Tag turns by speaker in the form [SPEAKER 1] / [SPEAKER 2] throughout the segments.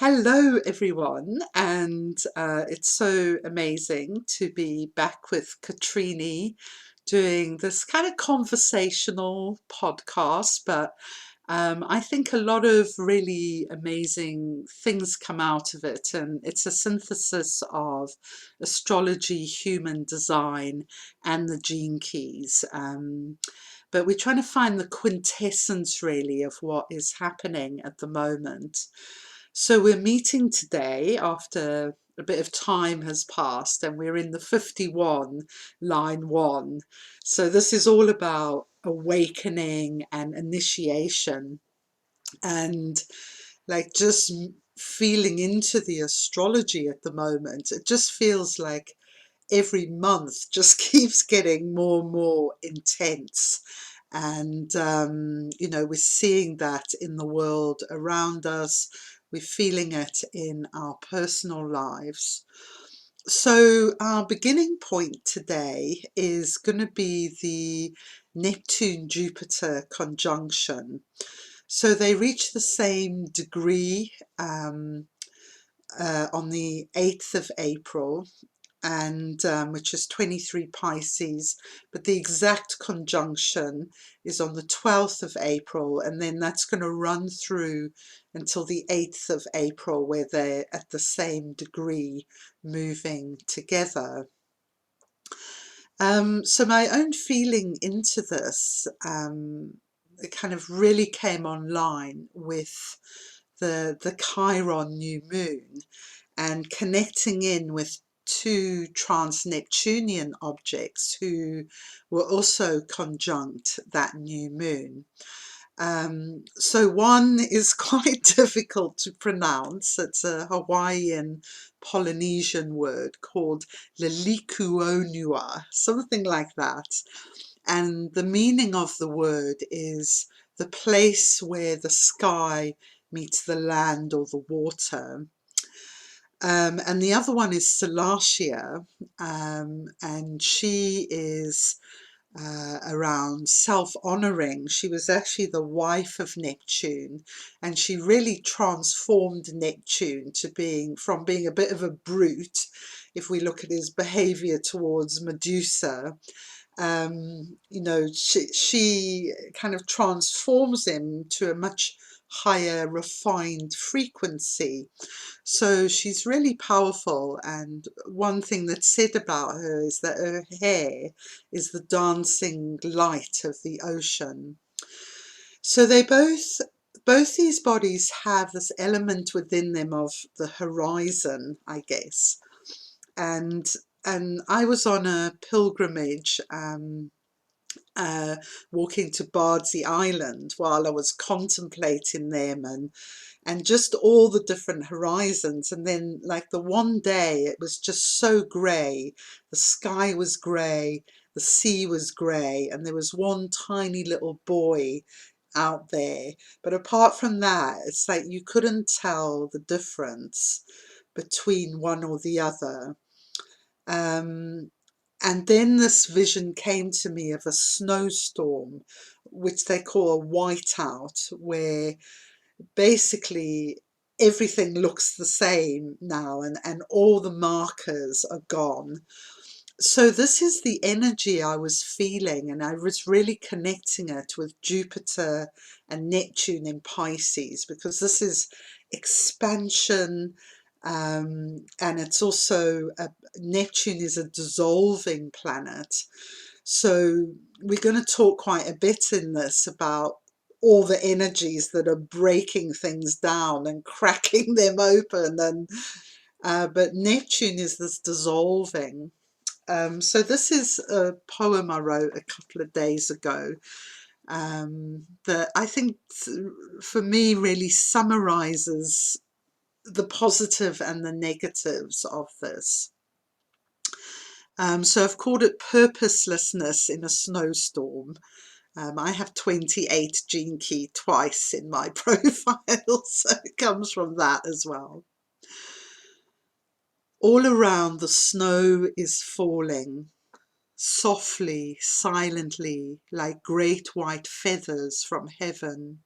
[SPEAKER 1] Hello everyone, and it's so amazing to be back with Katreni doing this kind of conversational podcast, but I think a lot of really amazing things come out of it, and it's a synthesis of astrology, human design, and the gene keys. But we're trying to find the quintessence really of what is happening at the moment. So we're meeting today after a bit of time has passed, and we're in the 51, line 1. So this is all about awakening and initiation, and like just feeling into the astrology at the moment. It just feels like every month just keeps getting more and more intense. And, we're seeing that in the world around us. We're feeling it in our personal lives. So our beginning point today is going to be the Neptune Jupiter conjunction. So they reach the same degree on the 8th of April, and which is 23 Pisces, but the exact conjunction is on the 12th of April, and then that's going to run through until the 8th of April, where they're at the same degree moving together. So my own feeling into this, it kind of really came online with the Chiron New Moon, and connecting in with two Trans-Neptunian objects who were also conjunct that new moon. So one is quite difficult to pronounce. It's a Hawaiian Polynesian word called Leleakuonua, something like that. And the meaning of the word is the place where the sky meets the land or the water. And the other one is Salacia, and she is around self-honouring. She was actually the wife of Neptune, and she really transformed Neptune to from being a bit of a brute, if we look at his behaviour towards Medusa. She kind of transforms him to a much higher refined frequency. So she's really powerful, and one thing that's said about her is that her hair is the dancing light of the ocean. So both these bodies have this element within them of the horizon, I guess. And I was on a pilgrimage walking to Bardsey Island while I was contemplating them, and just all the different horizons. And then like the one day it was just so grey, the sky was grey, the sea was grey, and there was one tiny little buoy out there, but apart from that it's like you couldn't tell the difference between one or the other. And then this vision came to me of a snowstorm, which they call a whiteout, where basically everything looks the same now, and all the markers are gone. So this is the energy I was feeling, and I was really connecting it with Jupiter and Neptune in Pisces, because this is expansion, and it's also Neptune is a dissolving planet. So we're going to talk quite a bit in this about all the energies that are breaking things down and cracking them open, and but Neptune is this dissolving. So this is a poem I wrote a couple of days ago, that I think for me really summarizes the positive and the negatives of this. So I've called it Purposelessness in a Snowstorm. I have 28 Gene Key twice in my profile, so it comes from that as well. All around the snow is falling, softly, silently, like great white feathers from heaven.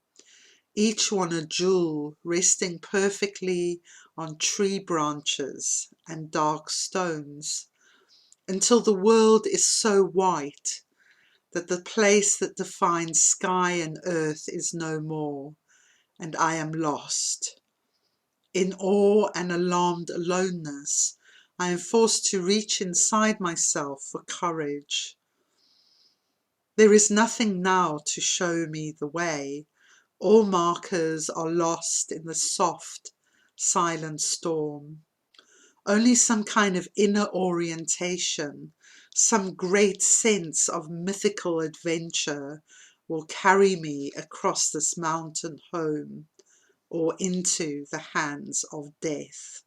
[SPEAKER 1] each one a jewel resting perfectly on tree branches and dark stones, until the world is so white that the place that defines sky and earth is no more, and I am lost. In awe and alarmed aloneness, I am forced to reach inside myself for courage. There is nothing now to show me the way. All markers are lost in the soft, silent storm. Only some kind of inner orientation, some great sense of mythical adventure will carry me across this mountain home or into the hands of death.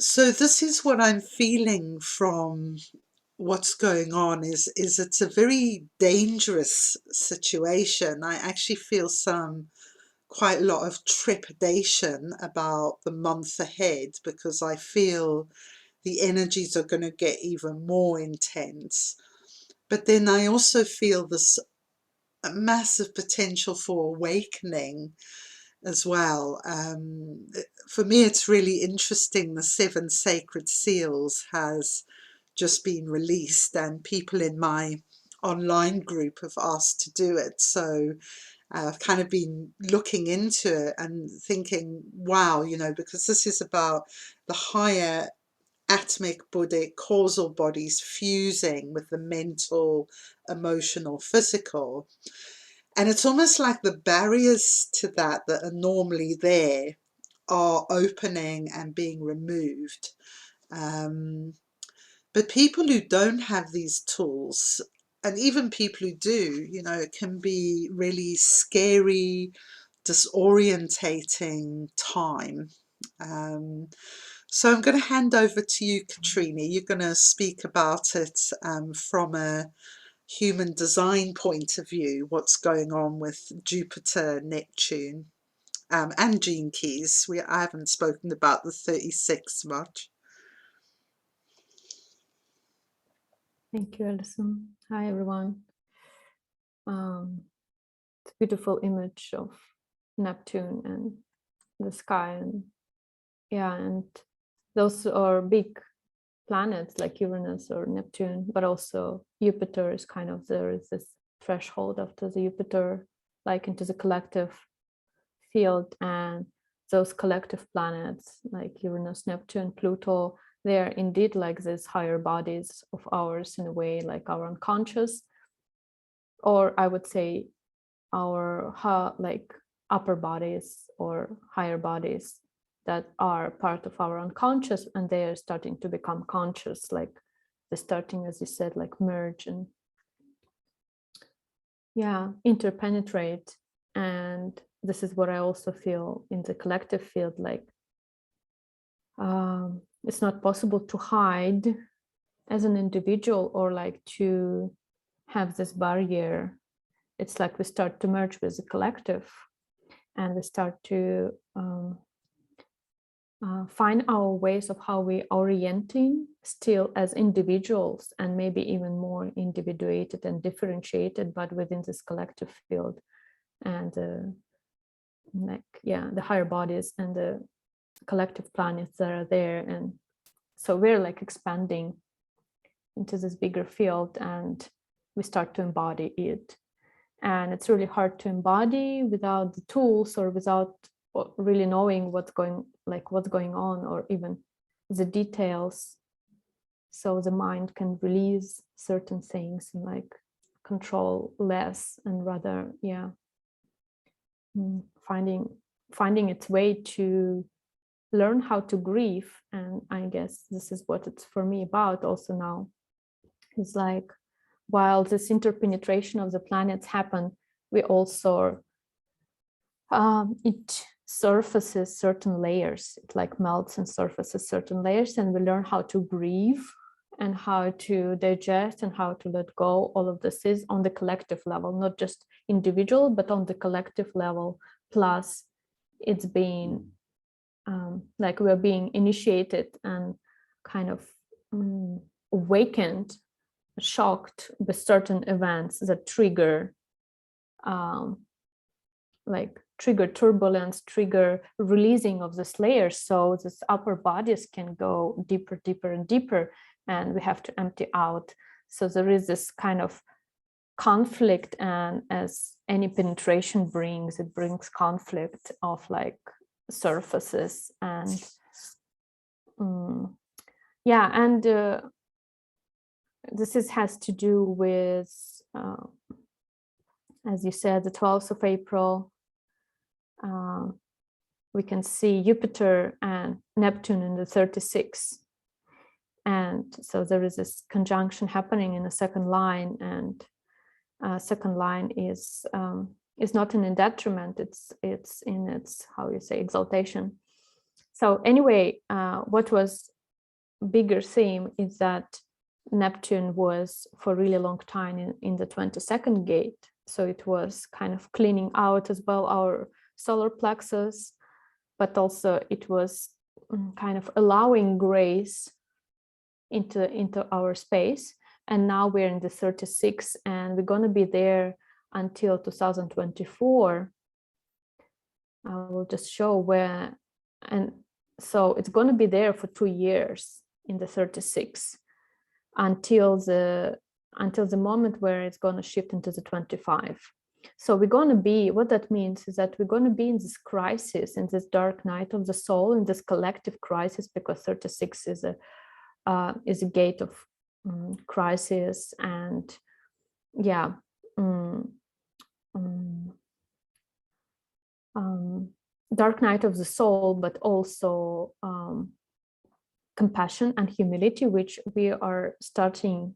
[SPEAKER 1] So this is what I'm feeling from what's going on is it's a very dangerous situation. I actually feel quite a lot of trepidation about the month ahead, because I feel the energies are going to get even more intense. But then I also feel this massive potential for awakening as well. For me, it's really interesting. The 7 Sacred Seals has just been released, and people in my online group have asked to do it. So I've kind of been looking into it and thinking, wow, you know, because this is about the higher atomic Buddhic causal bodies fusing with the mental, emotional, physical. And it's almost like the barriers to that are normally there are opening and being removed. But people who don't have these tools, and even people who do, you know, it can be really scary, disorientating time. So I'm going to hand over to you, Katreni. You're going to speak about it from a human design point of view, what's going on with Jupiter, Neptune, and Gene Keys. I haven't spoken about the 36 much.
[SPEAKER 2] Thank you, Alison. Hi, everyone. It's a beautiful image of Neptune and the sky, and yeah, and those are big planets like Uranus or Neptune, but also Jupiter is kind of, there is this threshold after the Jupiter, like into the collective field, and those collective planets like Uranus, Neptune, Pluto, they're indeed like these higher bodies of ours, in a way, like our unconscious, or I would say our like upper bodies or higher bodies that are part of our unconscious, and they are starting to become conscious, like they're starting, as you said, like merge and yeah, interpenetrate. And this is what I also feel in the collective field, like it's not possible to hide as an individual, or like to have this barrier. It's like we start to merge with the collective, and we start to find our ways of how we orienting still as individuals, and maybe even more individuated and differentiated, but within this collective field. And like, yeah, the higher bodies and the collective planets that are there. And so we're like expanding into this bigger field, and we start to embody it. And it's really hard to embody without the tools, or without really knowing what's going on, or even the details, so the mind can release certain things and like control less, and rather, yeah, finding its way to learn how to grieve. And I guess this is what it's for me about also now. It's like, while this interpenetration of the planets happen, we also it surfaces certain layers. It like melts and surfaces certain layers, and we learn how to grieve and how to digest and how to let go. All of this is on the collective level, not just individual, but on the collective level. Plus, it's being like we're being initiated and kind of awakened, shocked by certain events that trigger like trigger turbulence, trigger releasing of this layer, so this upper bodies can go deeper, deeper and deeper, and we have to empty out. So there is this kind of conflict, and as any penetration brings, it brings conflict of like surfaces. And yeah, and this has to do with, as you said, the 12th of April. We can see Jupiter and Neptune in the 36. And so there is this conjunction happening in the second line, and second line is not in a detriment, it's in its, how you say, exaltation. So anyway, what was bigger theme is that Neptune was for a really long time in the 22nd gate. So it was kind of cleaning out as well our solar plexus, but also it was kind of allowing grace into our space. And now we're in the 36, and we're going to be there until 2024. I will just show where, and so it's going to be there for 2 years in the 36 until the moment where it's going to shift into the 25. So we're going to be, what that means is that we're going to be in this crisis, in this dark night of the soul, in this collective crisis, because 36 is a gate of crisis, and yeah, dark night of the soul, but also compassion and humility, which we are starting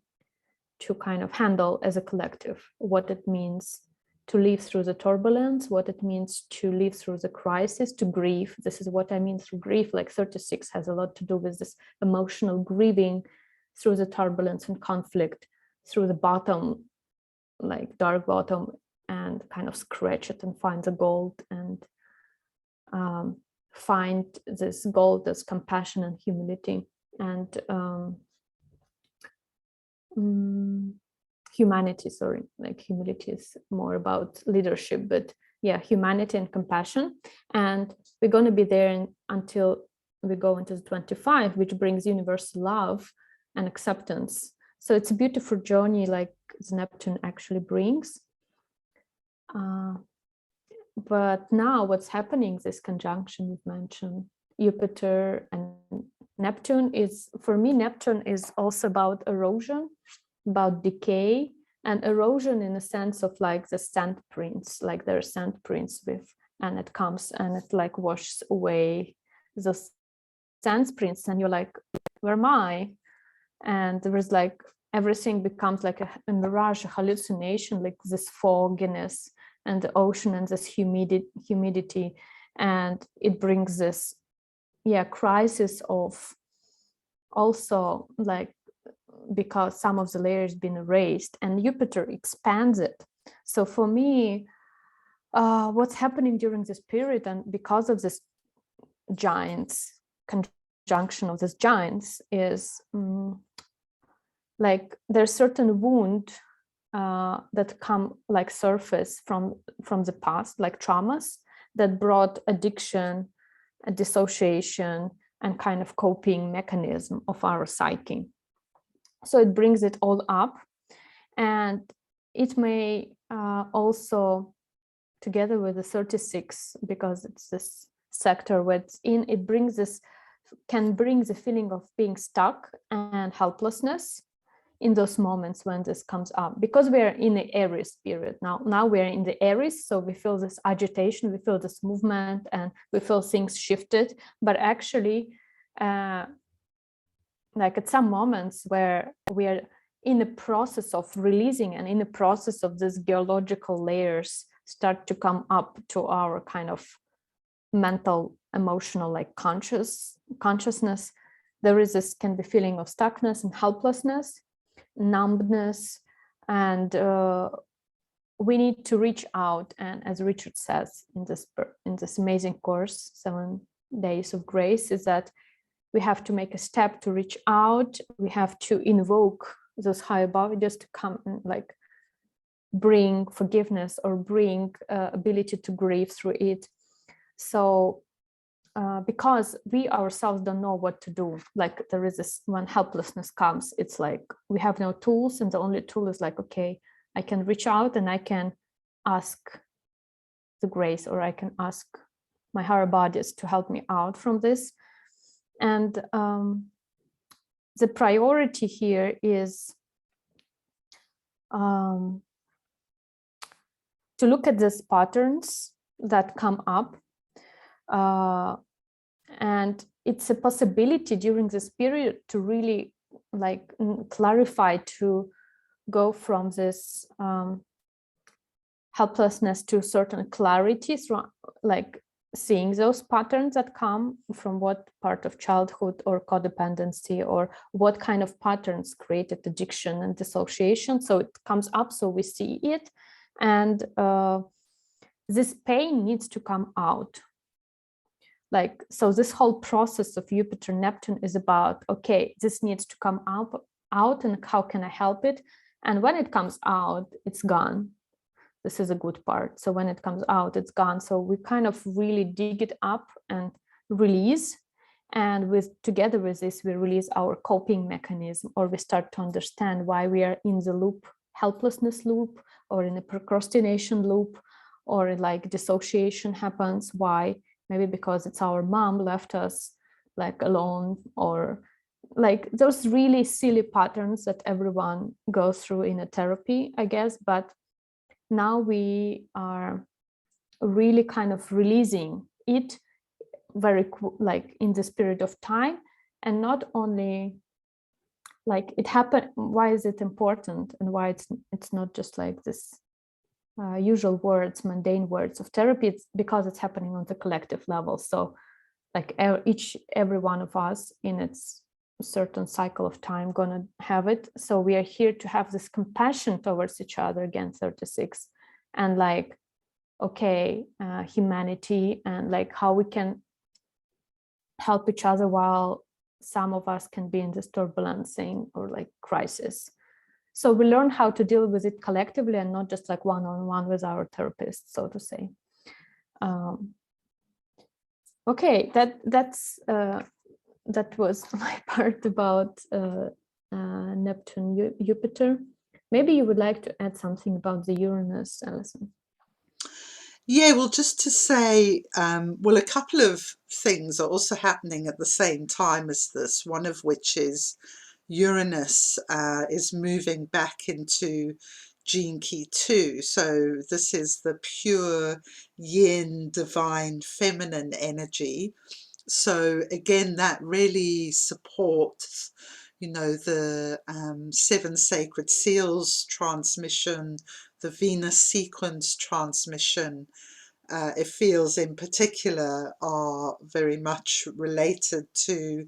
[SPEAKER 2] to kind of handle as a collective. What it means to live through the turbulence, what it means to live through the crisis, to grieve. This is what I mean through grief. Like 36 has a lot to do with this emotional grieving through the turbulence and conflict, through the bottom, like dark bottom, and kind of scratch it and find the gold, and find this gold as compassion and humility, and humanity, sorry, like humility is more about leadership, but yeah, humanity and compassion. And we're going to be there until we go into the 25, which brings universal love and acceptance. So it's a beautiful journey, like the Neptune actually brings. But now what's happening, this conjunction we've mentioned, Jupiter and Neptune, is, for me, Neptune is also about erosion, about decay, and erosion in a sense of like the sand prints, like there are sand prints with, and it comes and it like washes away those sand prints, and you're like, where am I? And there is like, everything becomes like a mirage, a hallucination, like this fogginess and the ocean and this humidity, and it brings this, yeah, crisis of also like, because some of the layers been erased, and Jupiter expands it. So for me, what's happening during this period, and because of this giants, conjunction of these giants, is like there's certain wound that come like surface from the past, like traumas that brought addiction, a dissociation, and kind of coping mechanism of our psyche. So it brings it all up, and it may also, together with the 36, because it's this sector where it's in, it brings this, can bring the feeling of being stuck and helplessness in those moments when this comes up, because we're in the Aries period now we're in the Aries, so we feel this agitation, we feel this movement, and we feel things shifted. But actually, like at some moments where we are in the process of releasing, and in the process of these geological layers start to come up to our kind of mental, emotional, like consciousness, there is this can be feeling of stuckness and helplessness, numbness, and we need to reach out. And as Richard says in this amazing course, 7 Days of Grace, is that we have to make a step to reach out. We have to invoke those higher bodies to come and like bring forgiveness or bring ability to grieve through it. So because we ourselves don't know what to do, like there is this, when helplessness comes, it's like we have no tools, and the only tool is like, okay, I can reach out and I can ask the grace, or I can ask my higher bodies to help me out from this. And the priority here is to look at these patterns that come up. And it's a possibility during this period to really like clarify, to go from this helplessness to certain clarity through like seeing those patterns that come from what part of childhood or codependency, or what kind of patterns created addiction and dissociation. So it comes up, so we see it, and this pain needs to come out. Like, so this whole process of Jupiter Neptune is about, okay, this needs to come out, and how can I help it? And when it comes out, it's gone. This is a good part. So when it comes out, it's gone. So we kind of really dig it up and release. And together with this, we release our coping mechanism, or we start to understand why we are in the loop, helplessness loop, or in a procrastination loop, or like dissociation happens. Why? Maybe because it's our mom left us like alone, or like those really silly patterns that everyone goes through in a therapy, I guess. But now we are really kind of releasing it very like in this period of time, and not only like it happened. Why is it important, and why it's not just like this usual words, mundane words of therapy? It's because it's happening on the collective level. So like every one of us in its certain cycle of time gonna have it. So we are here to have this compassion towards each other, again 36, and like, okay, humanity, and like how we can help each other while some of us can be in this turbulencing or like crisis. So we learn how to deal with it collectively, and not just like one-on-one with our therapist, so to say. Okay, that was my part about Neptune Jupiter. Maybe you would like to add something about the Uranus, Alison.
[SPEAKER 1] Yeah, well, just to say, well, a couple of things are also happening at the same time as this, one of which is Uranus is moving back into Gene Key 2. So this is the pure yin, divine, feminine energy. So again, that really supports, you know, the 7 sacred seals transmission, the Venus sequence transmission. It feels in particular are very much related to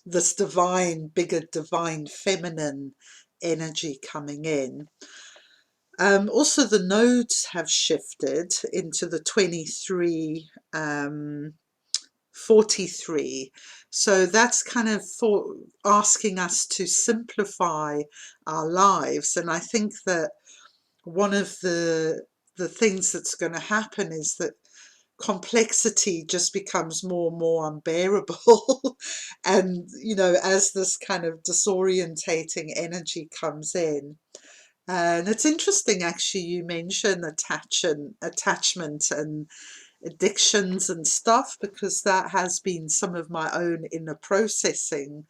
[SPEAKER 1] this divine, bigger divine feminine energy coming in. Also, the nodes have shifted into the 23, 43. So that's kind of for asking us to simplify our lives. And I think that one of the things that's going to happen is that complexity just becomes more and more unbearable. And, you know, as this kind of disorientating energy comes in. And it's interesting, actually, you mentioned attachment and addictions and stuff, because that has been some of my own inner processing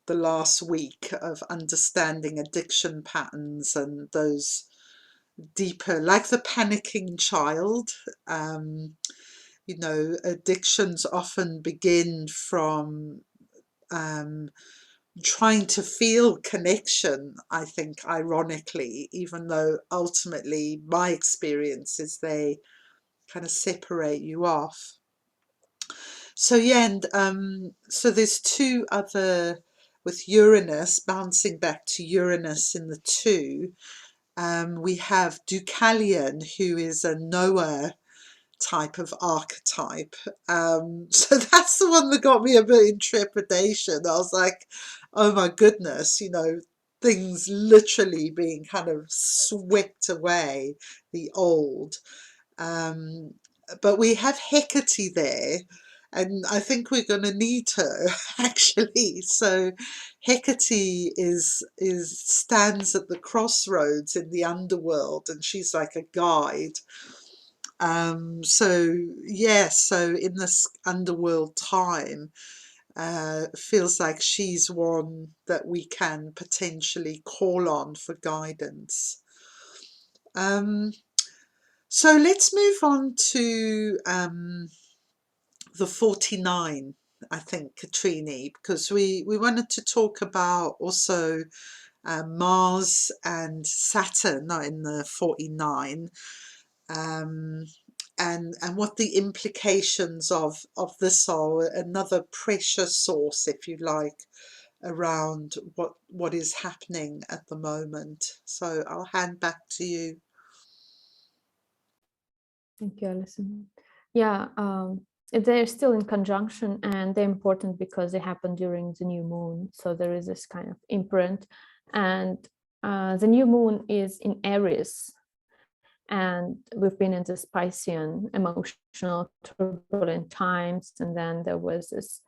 [SPEAKER 1] the last week, of understanding addiction patterns and those deeper, like the panicking child. You know, addictions often begin from trying to feel connection, I think, ironically, even though ultimately my experience is they kind of separate you off. So yeah, and so there's two other, with Uranus, bouncing back to Uranus in the 2, we have Deucalion, who is a Noah type of archetype. So that's the one that got me a bit in trepidation. I was like, oh my goodness, you know, things literally being kind of swept away, the old. But we have Hekate there, and I think we're going to need her actually. So Hekate stands at the crossroads in the underworld, and she's like a guide. So yeah, so in this underworld time, feels like she's one that we can potentially call on for guidance. So let's move on to the 49, I think, Katreni, because we wanted to talk about also Mars and Saturn in the 49, and what the implications of this are, another pressure source, if you like, around what is happening at the moment. So I'll hand back to you.
[SPEAKER 2] Thank you, Alison. Yeah, they're still in conjunction, and they're important because they happen during the new moon. So there is this kind of imprint, and the new moon is in Aries, and we've been in this Piscean, emotional, turbulent times, and then there was this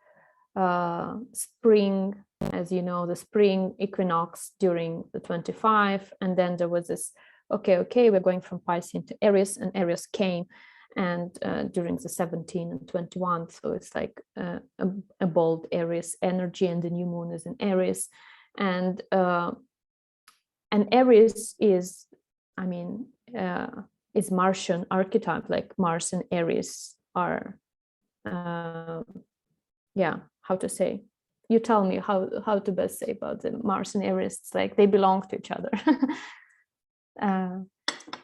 [SPEAKER 2] spring, as you know, the spring equinox during the 25, and then there was this okay, we're going from Piscean to Aries, and Aries came, and during the 17 and 21, so it's like a bold Aries energy, and the new moon is in Aries, and Aries is, I mean, is Martian archetype, like Mars and Aries are, yeah, how to say? You tell me how to best say about the Mars and Aries. It's like they belong to each other.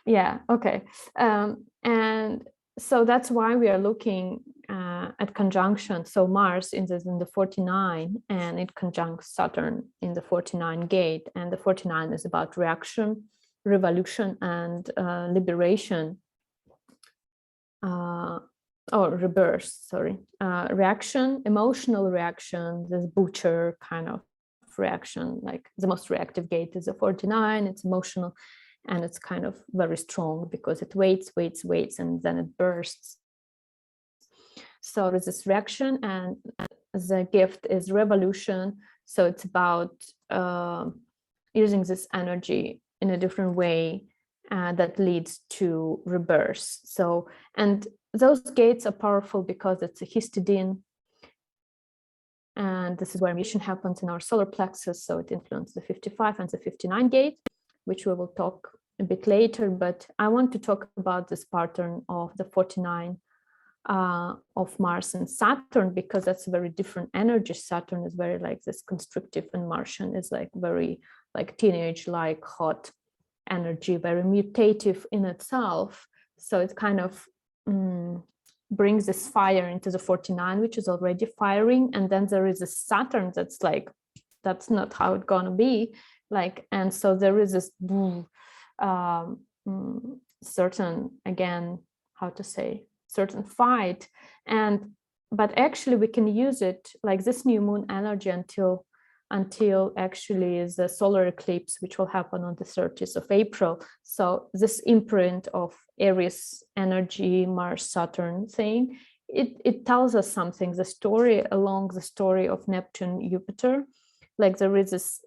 [SPEAKER 2] Yeah, okay. And so that's why we are looking at conjunction. So Mars in the 49, and it conjuncts Saturn in the 49 gate, and the 49 is about reaction, revolution, and liberation, or rebirth, sorry. Reaction, emotional reaction, this butcher kind of reaction, like the most reactive gate is the 49, it's emotional, and it's kind of very strong because it waits, and then it bursts. So there's this reaction, and the gift is revolution. So it's about using this energy in a different way that leads to rebirth. So, and those gates are powerful because it's a histidine, and this is where emission happens in our solar plexus. So it influences the 55 and the 59 gate, which we will talk a bit later. But I want to talk about this pattern of the 49 of Mars and Saturn, because that's a very different energy. Saturn is very like this constrictive, and Martian is like very like teenage, like hot energy, very mutative in itself. So it kind of brings this fire into the 49, which is already firing, and then there is a Saturn that's like, that's not how it's gonna be, like, and so there is this certain, again, how to say, certain fight, and but actually we can use it like this new moon energy until actually the solar eclipse, which will happen on the 30th of April. So this imprint of Aries energy, Mars Saturn thing, it tells us something, the story along the story of Neptune Jupiter, like there is this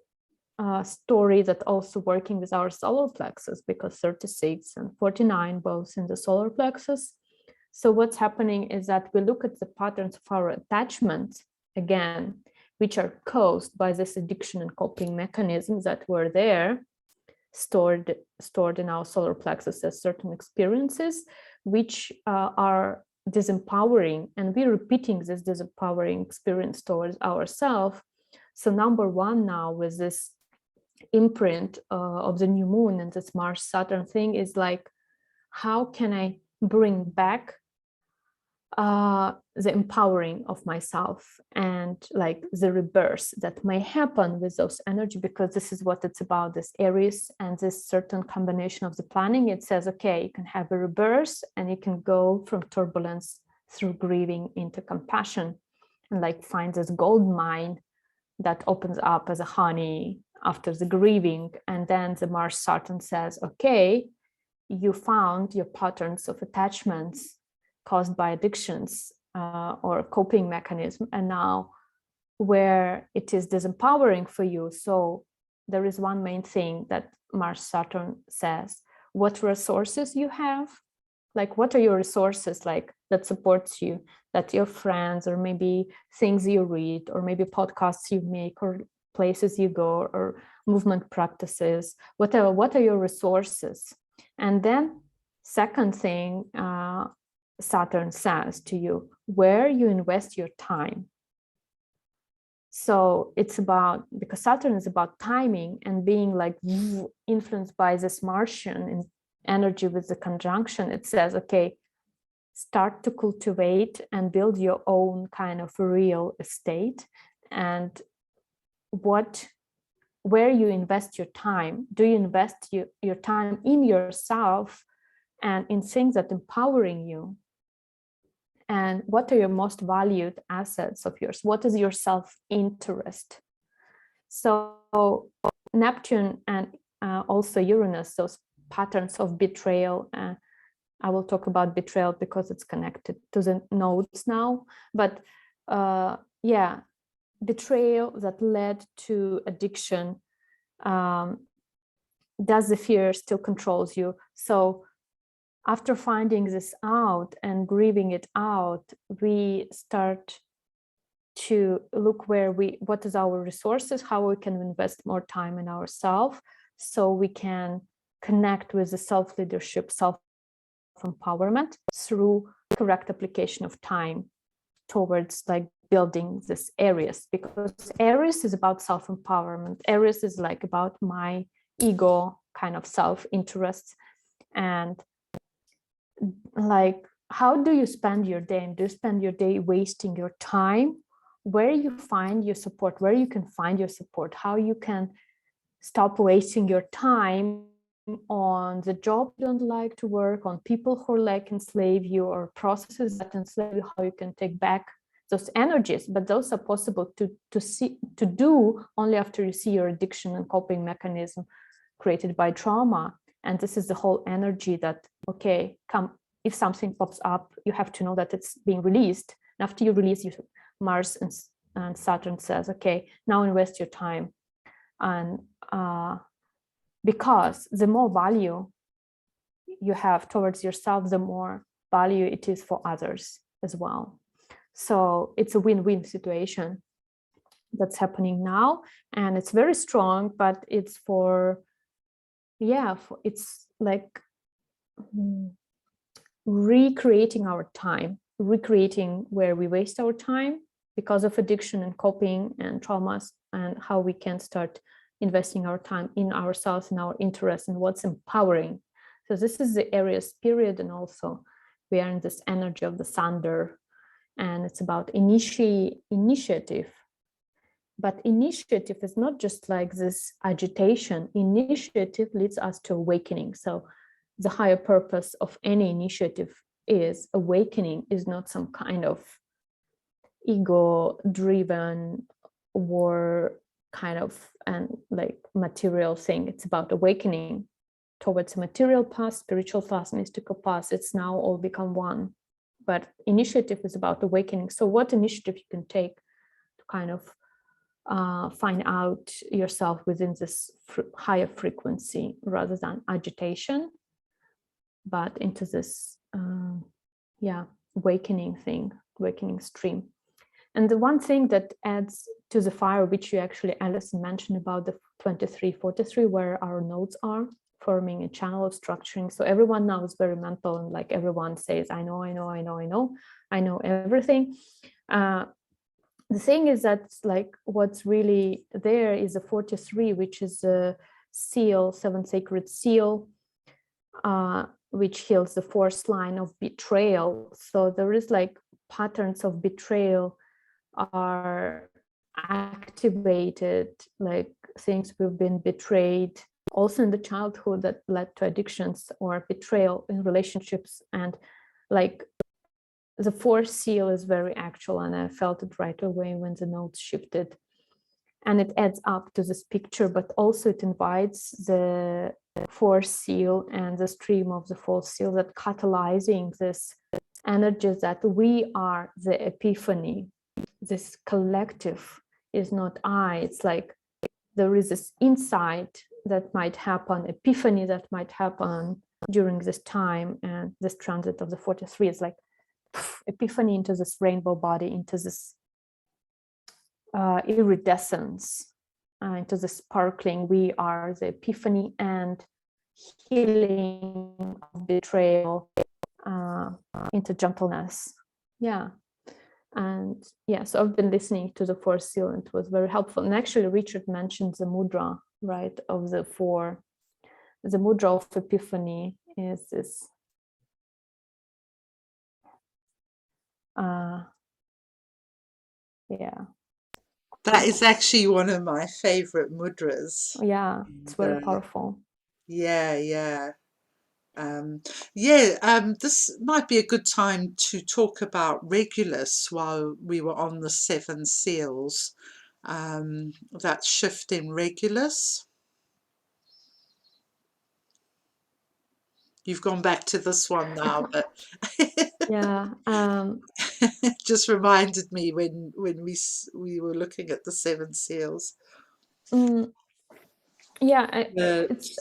[SPEAKER 2] story that also working with our solar plexus, because 36 and 49 both in the solar plexus. So what's happening is that we look at the patterns of our attachments again, which are caused by this addiction and coping mechanisms that were there, stored in our solar plexus as certain experiences, which are disempowering, and we're repeating this disempowering experience towards ourselves. So number one now with this imprint of the new moon and this Mars Saturn thing is like, how can I bring back the empowering of myself, and like the rebirth that may happen with those energy, because this is what it's about, this Aries and this certain combination of the planning. It says, okay, you can have a rebirth, and you can go from turbulence through grieving into compassion, and like find this gold mine that opens up as a honey after the grieving. And then the Mars Saturn says, okay, you found your patterns of attachments caused by addictions or coping mechanism, and now where it is disempowering for you. So there is one main thing that Mars Saturn says: what resources you have, like what are your resources like that supports you, that your friends, or maybe things you read, or maybe podcasts you make, or places you go, or movement practices, whatever. What are your resources? And then second thing, Saturn says to you, where you invest your time. So it's about, because Saturn is about timing and being like influenced by this Martian energy with the conjunction. It says, okay, start to cultivate and build your own kind of real estate. And where you invest your time. Do you invest your time in yourself and in things that empowering you? And what are your most valued assets of yours? What is your self-interest? So Neptune and also Uranus, those patterns of betrayal. I will talk about betrayal because it's connected to the nodes now. But yeah, betrayal that led to addiction. Does the fear still controls you? So after finding this out and grieving it out, we start to look what is our resources, how we can invest more time in ourselves, so we can connect with the self-leadership, self-empowerment through correct application of time towards like building this Aries, because Aries is about self-empowerment. Aries is like about my ego kind of self-interest. And like, how do you spend your day? Do you spend your day wasting your time? Where you find your support, where you can find your support, how you can stop wasting your time on the job you don't like to work, on people who like enslave you, or processes that enslave you, how you can take back those energies. But those are possible to do only after you see your addiction and coping mechanism created by trauma. And this is the whole energy that, okay, if something pops up, you have to know that it's being released. And after you release, Mars and Saturn says, okay, now invest your time. And because the more value you have towards yourself, the more value it is for others as well. So it's a win-win situation that's happening now, and it's very strong, but it's it's like recreating our time, recreating where we waste our time because of addiction and coping and traumas, and how we can start investing our time in ourselves and our interests and what's empowering. So this is the Aries period, and also we are in this energy of the thunder, and it's about initiative. But initiative is not just like this agitation. Initiative leads us to awakening. So the higher purpose of any initiative is awakening, is not some kind of ego-driven or kind of and like material thing. It's about awakening towards a material path, spiritual path, mystical path. It's now all become one. But initiative is about awakening. So what initiative you can take to kind of find out yourself within this higher frequency, rather than agitation, but into this awakening thing, awakening stream. And the one thing that adds to the fire, which you actually, Alison, mentioned about the 2343, where our nodes are forming a channel of structuring. So everyone now is very mental, and like everyone says, I know everything. The thing is that like what's really there is a 43, which is a seal, seventh sacred seal, which heals the fourth line of betrayal. So there is like patterns of betrayal are activated, like things we've been betrayed also in the childhood that led to addictions, or betrayal in relationships. And like the fourth seal is very actual, and I felt it right away when the notes shifted. and it adds up to this picture, but also it invites the fourth seal and the stream of the fourth seal that catalyzing this energy that we are the epiphany. This collective is not I. It's like there is this insight that might happen, epiphany that might happen during this time, and this transit of the 43 is like epiphany into this rainbow body, into this iridescence, into the sparkling. We are the epiphany and healing of betrayal into gentleness. Yeah. And yeah, so I've been listening to the fourth seal, and it was very helpful. And actually, Richard mentioned the mudra, right, of the four. The mudra of epiphany is this. Yeah.
[SPEAKER 1] That is actually one of my favorite mudras.
[SPEAKER 2] Yeah, it's very powerful.
[SPEAKER 1] Yeah. This might be a good time to talk about Regulus while we were on the seven seals. That shift in Regulus. You've gone back to this one now, but
[SPEAKER 2] yeah,
[SPEAKER 1] it just reminded me when we were looking at the seven seals.
[SPEAKER 2] Yeah, it's.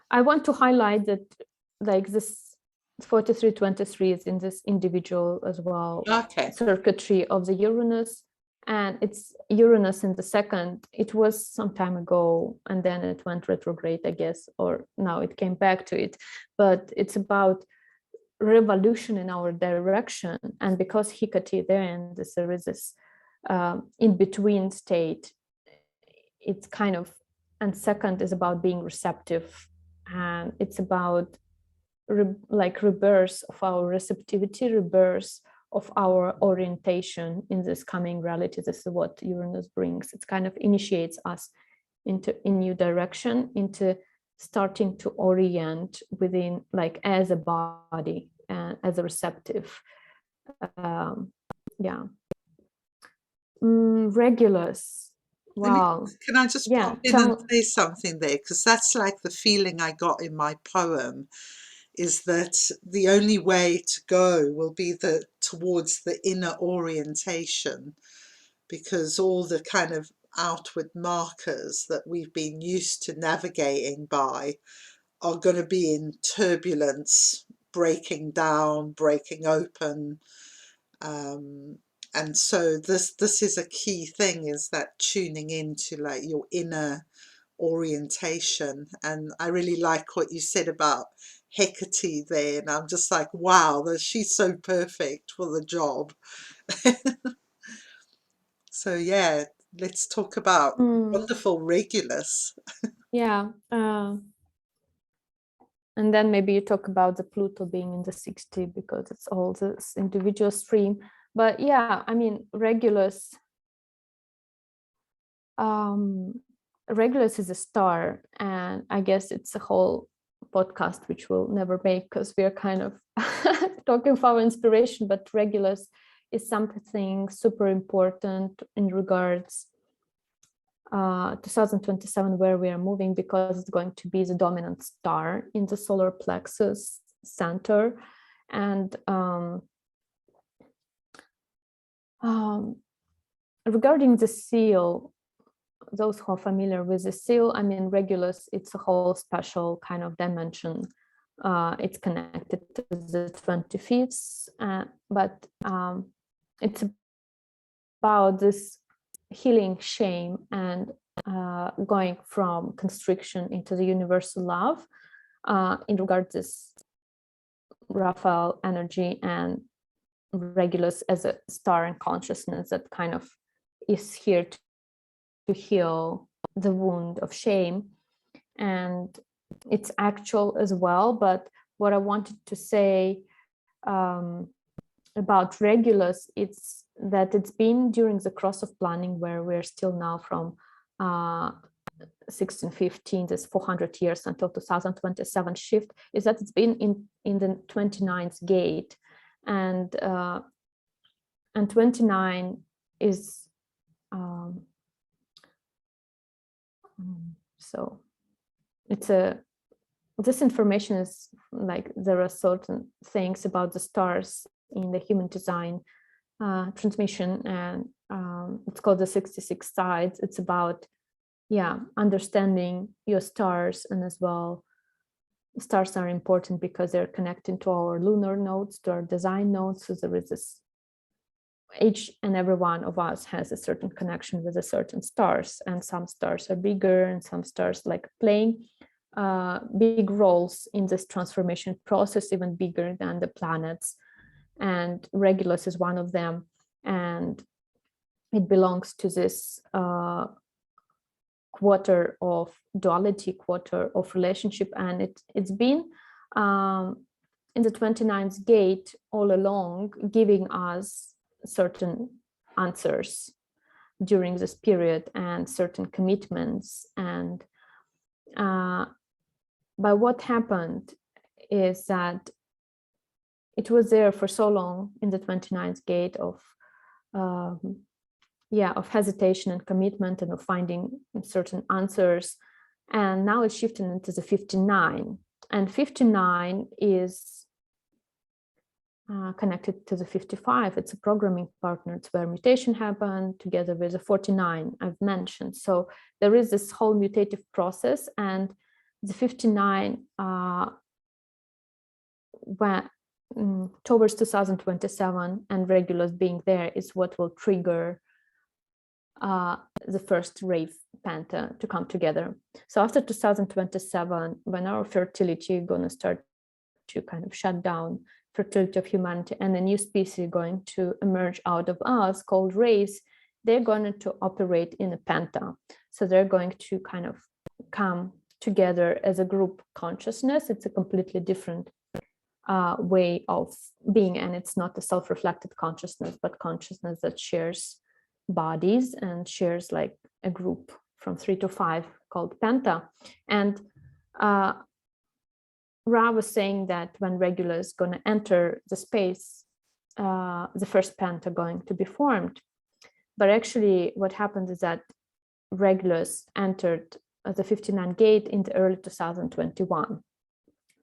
[SPEAKER 2] I want to highlight that, like, this 4323 is in this individual as well.
[SPEAKER 1] Okay.
[SPEAKER 2] Circuitry of the Uranus, and it's Uranus in the second. It was some time ago, and then it went retrograde, I guess, or now it came back to it. But it's about revolution in our direction, and because Hekate there, and there is this in between state, it's kind of, and second is about being receptive, and it's about like rebirth of our receptivity, rebirth of our orientation in this coming reality. This is what Uranus brings. It kind of initiates us into a new direction, into starting to orient within, like, as a body and as a receptive. Regulus. Wow.
[SPEAKER 1] Can I just pop in and say something there? Because that's like the feeling I got in my poem, is that the only way to go will be towards the inner orientation, because all the kind of outward markers that we've been used to navigating by are going to be in turbulence, breaking down, breaking open. And so this is a key thing, is that tuning into like your inner orientation. And I really like what you said about Hekate there, and I'm just like, wow, she's so perfect for the job. So yeah, let's talk about wonderful Regulus.
[SPEAKER 2] Yeah. And then maybe you talk about the Pluto being in the 60, because it's all this individual stream. But yeah, I mean, Regulus is a star, and I guess it's a whole podcast which we'll never make, because we are kind of talking for our inspiration. But Regulus is something super important in regards 2027, where we are moving, because it's going to be the dominant star in the solar plexus center. And regarding the seal, those who are familiar with the seal, I mean, Regulus, it's a whole special kind of dimension. It's connected to the 25th, but it's about this healing shame and going from constriction into the universal love, in regard to this Raphael energy, and Regulus as a star in consciousness that kind of is here to heal the wound of shame. And it's actual as well. But what I wanted to say about Regulus, it's that it's been during the cross of planning, where we're still now from 1615, this 400 years until 2027 shift, is that it's been in the 29th gate, and 29 is So it's this information is like, there are certain things about the stars in the human design transmission, and it's called the 66 sides. It's about understanding your stars, and as well, stars are important because they're connecting to our lunar nodes, to our design nodes. So there is this, each and every one of us has a certain connection with a certain stars, and some stars are bigger, and some stars like playing big roles in this transformation process, even bigger than the planets. And Regulus is one of them, and it belongs to this quarter of duality, quarter of relationship, and it's been in the 29th gate all along, giving us certain answers during this period and certain commitments. And but what happened is that it was there for so long in the 29th gate of hesitation and commitment, and of finding certain answers. And now it's shifting into the 59, and 59 is connected to the 55. It's a programming partner. It's where mutation happened together with the 49 I've mentioned. So there is this whole mutative process, and the 59 when towards 2027, and Regulus being there is what will trigger the first rave penta to come together. So after 2027, when our fertility is going to start to kind of shut down, fertility of humanity, and a new species going to emerge out of us called race, they're going to operate in a penta. So they're going to kind of come together as a group consciousness. It's a completely different way of being, and it's not a self-reflected consciousness, but consciousness that shares bodies and shares like a group from 3 to 5 called penta. And Ra was saying that when Regulus is going to enter the space, the first penta going to be formed. But actually what happened is that Regulus entered the 59 gate in the early 2021.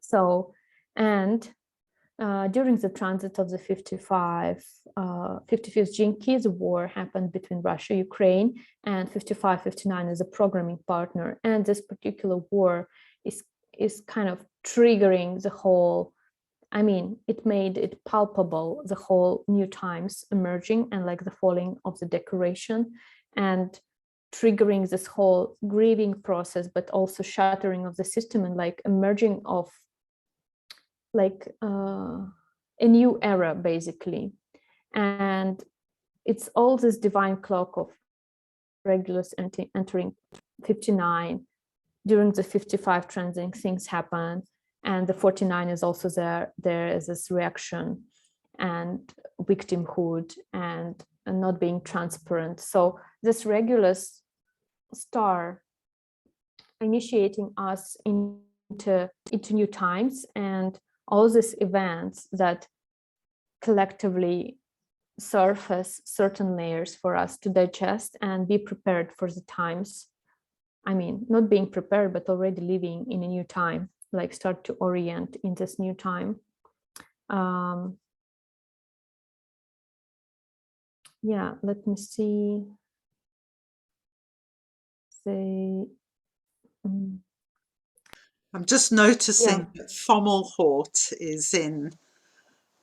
[SPEAKER 2] So, and during the transit of the 55th Gene Key, the war happened between Russia, Ukraine, and 55-59 is a programming partner. And this particular war is kind of triggering the whole, I mean, it made it palpable, the whole new times emerging, and like the falling of the decoration, and triggering this whole grieving process, but also shattering of the system, and like emerging of like a new era, basically. And it's all this divine clock of Regulus entering 59. During the 55 transiting, things happen, and the 49 is also there is this reaction and victimhood and not being transparent. So this Regulus star initiating us into new times, and all these events that collectively surface certain layers for us to digest and be prepared for the times. I mean, not being prepared, but already living in a new time, like start to orient in this new time. Yeah, let me see.
[SPEAKER 1] I'm just noticing that Fomalhaut is in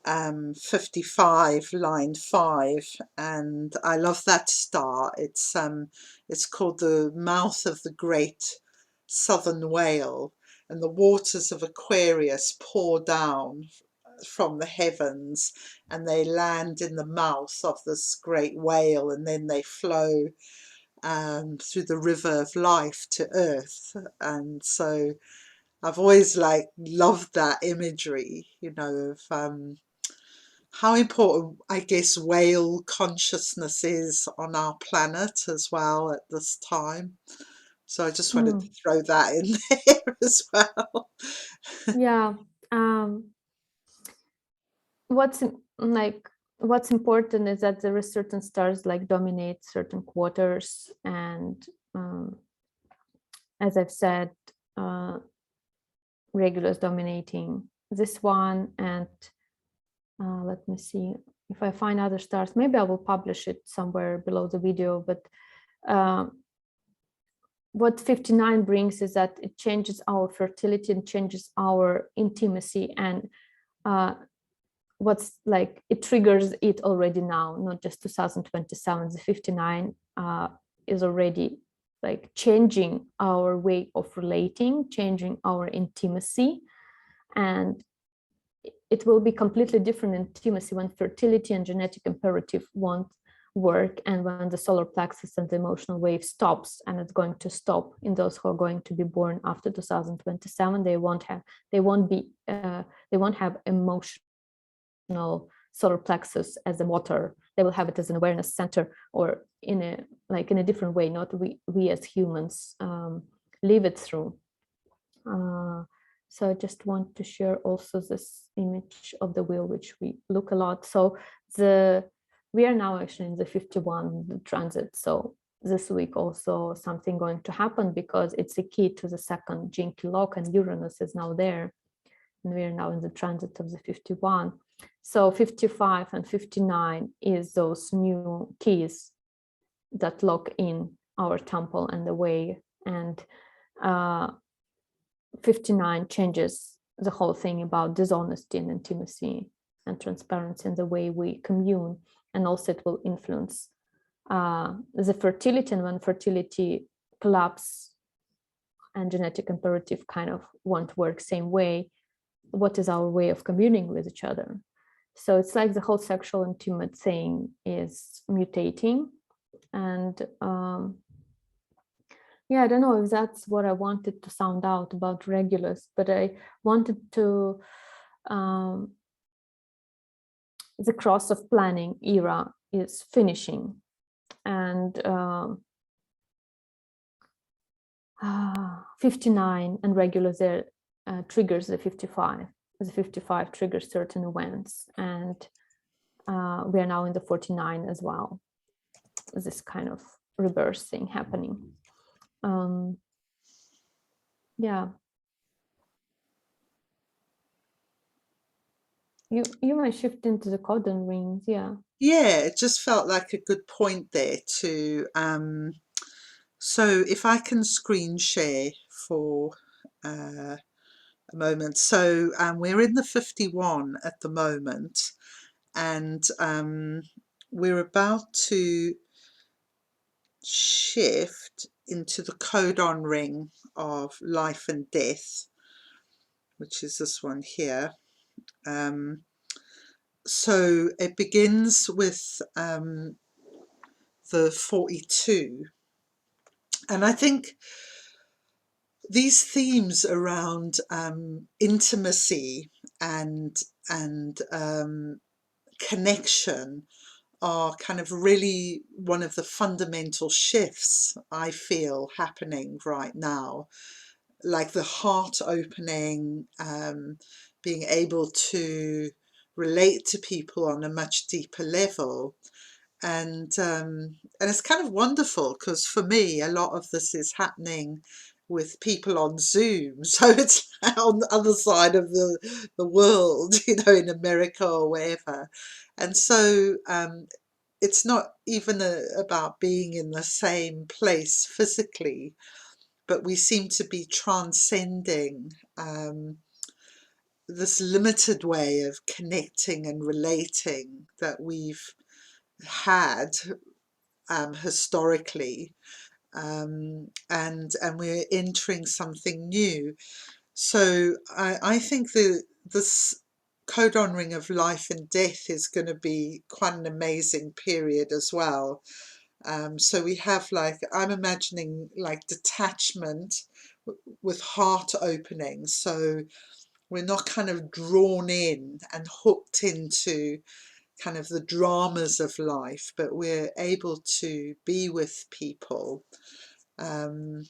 [SPEAKER 1] 55, line 5, and I love that star. It's called the mouth of the great southern whale, and the waters of Aquarius pour down from the heavens, and they land in the mouth of this great whale, and then they flow through the river of life to earth. And so I've always like loved that imagery, you know, of how important, I guess, whale consciousness is on our planet as well at this time. So I just wanted to throw that in there as well.
[SPEAKER 2] Yeah. What's important is that there are certain stars like dominate certain quarters, and as I've said, Regulus dominating this one, and let me see if I find other stars. Maybe I will publish it somewhere below the video, but what 59 brings is that it changes our fertility and changes our intimacy, and what's like, it triggers it already now, not just 2027. The 59 is already like changing our way of relating, changing our intimacy, and it will be completely different intimacy when fertility and genetic imperative won't work, and when the solar plexus and the emotional wave stops, and it's going to stop in those who are going to be born after 2027. They won't have emotional solar plexus as a motor. They will have it as an awareness center, or in a different way, not we as humans live it through. So I just want to share also this image of the wheel, which we look a lot. So we are now actually in the 51 transit. So this week also something going to happen, because it's a key to the second Gene Key lock, and Uranus is now there. And we are now in the transit of the 51. So 55 and 59 is those new keys that lock in our temple and the way. And 59 changes the whole thing about dishonesty and intimacy and transparency in the way we commune. And also it will influence the fertility, and when fertility collapse and genetic imperative kind of won't work same way, what is our way of communing with each other? So it's like the whole sexual intimate thing is mutating. And yeah, I don't know if that's what I wanted to sound out about Regulus, but I wanted to the cross of planning era is finishing, and 59 and Regulus there triggers the 55. The 55 triggers certain events, and we are now in the 49 as well. This kind of reverse thing happening. Yeah. You might shift into the codon rings, yeah.
[SPEAKER 1] Yeah, it just felt like a good point there to so if I can screen share for a moment. So we're in the 51 at the moment, and we're about to shift into the codon ring of life and death, which is this one here. So it begins with the 42, and I think these themes around intimacy and connection are kind of really one of the fundamental shifts I feel happening right now, like the heart opening, being able to relate to people on a much deeper level. And it's kind of wonderful, because for me a lot of this is happening with people on Zoom, so it's on the other side of the world, you know, in America or wherever. And so it's not even about being in the same place physically, but we seem to be transcending this limited way of connecting and relating that we've had historically, and we're entering something new. So I think this codon ring of life and death is going to be quite an amazing period as well. So we have, like, I'm imagining like detachment with heart opening, so we're not kind of drawn in and hooked into kind of the dramas of life, but we're able to be with people. And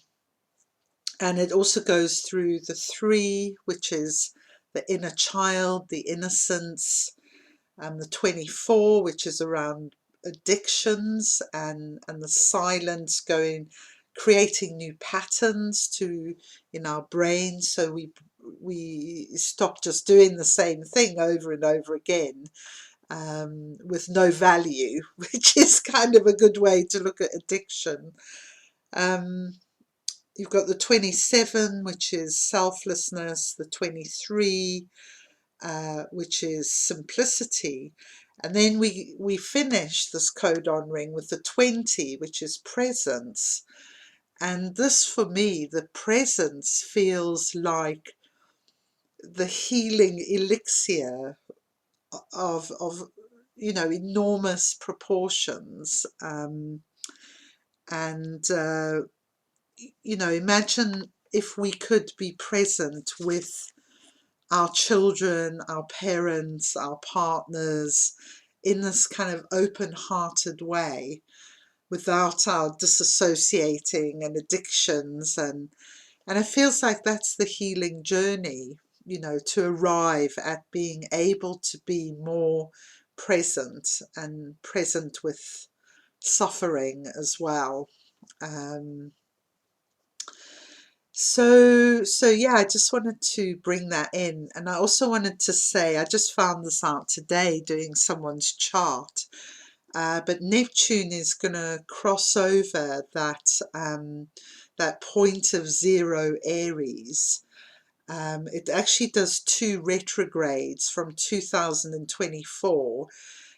[SPEAKER 1] it also goes through the 3, which is the inner child, the innocence, and the 24, which is around addictions and the silence, creating new patterns in our brain, so we stop just doing the same thing over and over again, with no value, which is kind of a good way to look at addiction. You've got the 27, which is selflessness, the 23, which is simplicity. And then we finish this codon ring with the 20, which is presence. And this, for me, the presence feels like the healing elixir of enormous proportions. Imagine if we could be present with our children, our parents, our partners, in this kind of open-hearted way, without our disassociating and addictions, and it feels like that's the healing journey, to arrive at being able to be more present, and present with suffering as well. So yeah, I just wanted to bring that in. And I also wanted to say, I just found this out today doing someone's chart, but Neptune is going to cross over that point of 0 Aries. It actually does 2 retrogrades from 2024.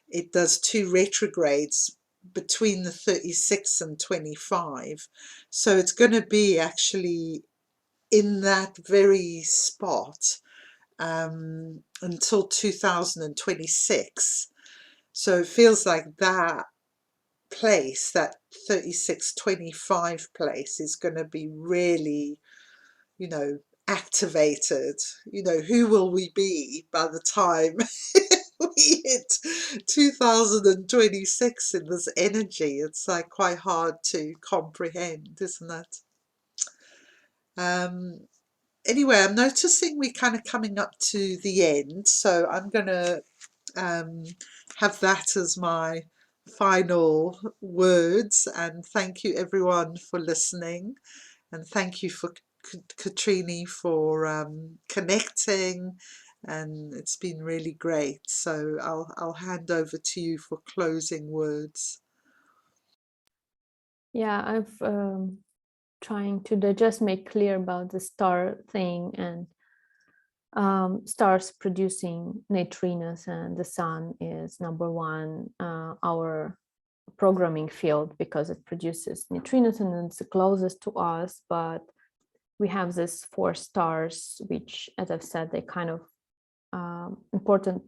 [SPEAKER 1] It does 2 retrogrades between the 36 and 25. So it's going to be actually in that very spot until 2026. So it feels like that place, that 36-25 place, is going to be really, activated. Who will we be by the time we hit 2026 in this energy? It's like quite hard to comprehend, isn't it? Anyway, I'm noticing we're kind of coming up to the end, so I'm going to have that as my final words. And thank you everyone for listening, and thank you for Katreni for connecting, and it's been really great. So I'll hand over to you for closing words.
[SPEAKER 2] Yeah, I've trying to just make clear about the star thing, and stars producing neutrinos, and the sun is number one, our programming field, because it produces neutrinos and it's the closest to us. But we have these 4 stars, which, as I've said, they kind of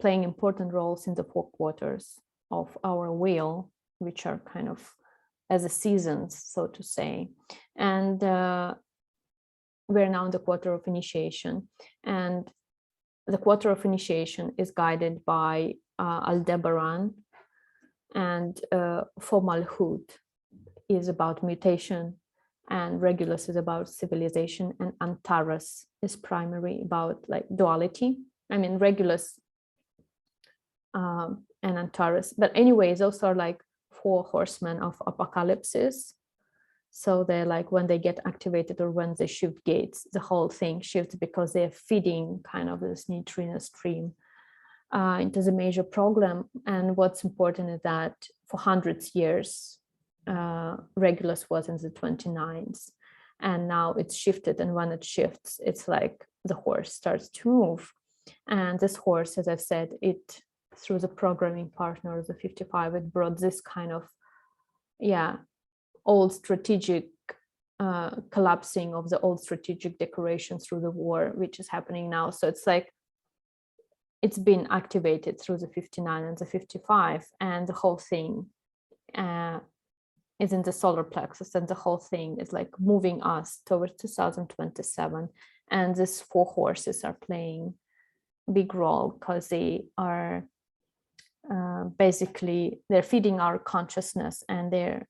[SPEAKER 2] playing important roles in the 4 quarters of our wheel, which are kind of as the seasons, so to say. And we're now in the quarter of initiation, and the quarter of initiation is guided by Aldebaran, and Fomalhaut is about mutation, and Regulus is about civilization, and Antares is primary about like duality. I mean, Regulus and Antares, but anyways, those are like 4 horsemen of apocalypses. So they're like, when they get activated or when they shift gates, the whole thing shifts, because they're feeding kind of this neutrino stream into the major program. And what's important is that for hundreds of years, Regulus was in the 29s, and now it's shifted. And when it shifts, it's like the horse starts to move. And this horse, as I've said, it, through the programming partner of the 55, it brought this kind of, old strategic collapsing of the old strategic decoration through the war, which is happening now. So it's like it's been activated through the 59 and the 55, and the whole thing is in the solar plexus, and the whole thing is like moving us towards 2027. And these 4 horses are playing a big role, because they are basically, they're feeding our consciousness, and they're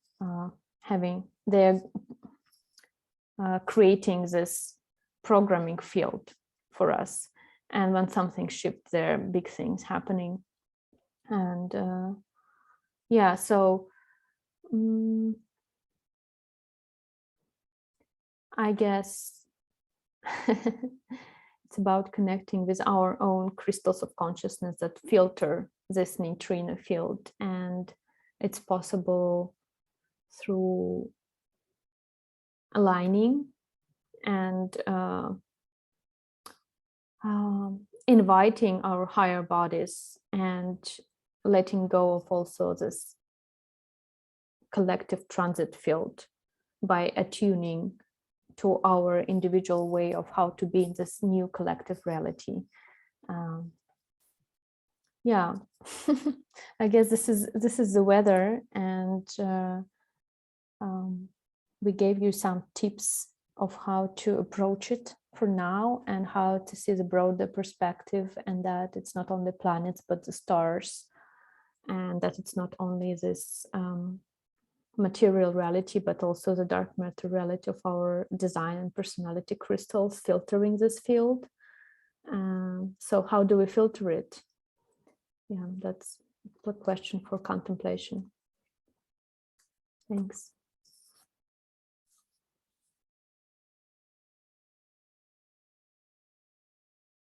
[SPEAKER 2] creating this programming field for us. And when something shifts, there are big things happening. And so I guess it's about connecting with our own crystals of consciousness that filter this neutrino field, and it's possible through aligning and inviting our higher bodies and letting go of also this collective transit field by attuning to our individual way of how to be in this new collective reality. Yeah, I guess this is the weather, and we gave you some tips of how to approach it for now and how to see the broader perspective, and that it's not only planets but the stars, and that it's not only this material reality but also the dark matter reality of our design and personality crystals filtering this field. So how do we filter it? Yeah, that's a question for contemplation. Thanks.